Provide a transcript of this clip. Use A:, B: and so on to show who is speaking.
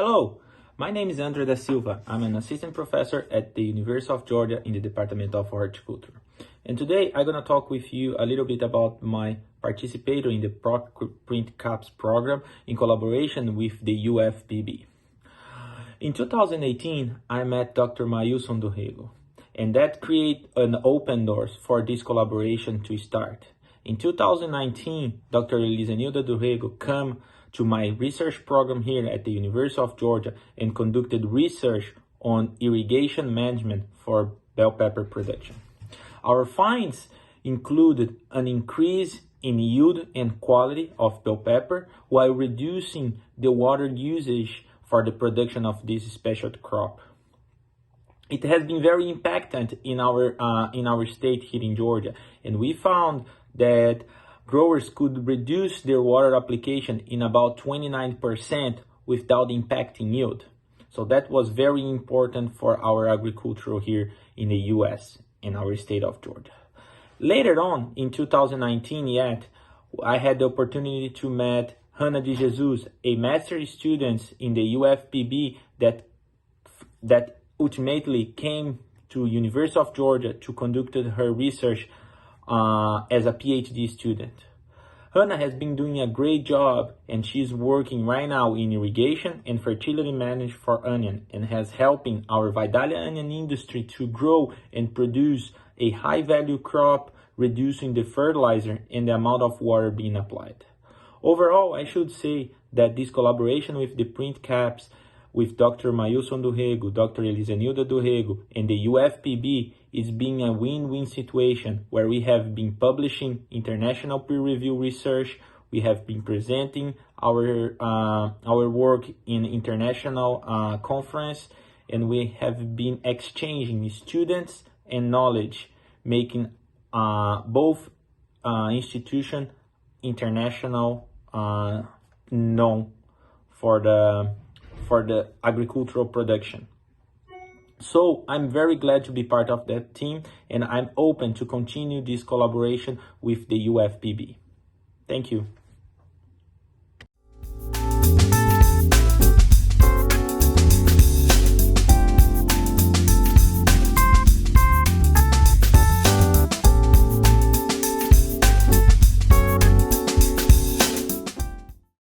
A: Hello, my name is ANDRÉ Da Silva. I'm an assistant professor at the University of Georgia in the Department of Horticulture. And today I'm going to talk with you a little bit about my participation in the PrInt CAPES program in collaboration with the UFPB. In 2018, I met Dr. Mailson do Rego, and that created an open doors for this collaboration to start. In 2019, Dr. Elisanilda do Rego came to my research program here at the University of Georgia and conducted research on irrigation management for bell pepper production. Our finds included an increase in yield and quality of bell pepper while reducing the water usage for the production of this special crop. It has been very impactant in our state here in Georgia, and we found that growers could reduce their water application in about 29% without impacting yield. So that was very important for our agriculture here in the US, in our state of Georgia. Later on, in 2019 I had the opportunity to meet Hannah de Jesus, a master's student in the UFPB that ultimately came to University of Georgia to conduct her research as a PhD student. Hannah has been doing a great job, and she's working right now in irrigation and fertility management for onion, and has helping our Vidalia onion industry to grow and produce a high value crop, reducing the fertilizer and the amount of water being applied. Overall, I should say that this collaboration with the PrInt CAPES with Dr. Mailson do Rego, Dr. Elisanilda do Rego, and the UFPB is being a win-win situation where we have been publishing international peer-review research, we have been presenting our work in international conference, and we have been exchanging students and knowledge, making both institution international known for the agricultural production. So I'm very glad to be part of that team, and I'm open to continue this collaboration with the UFPB. Thank you.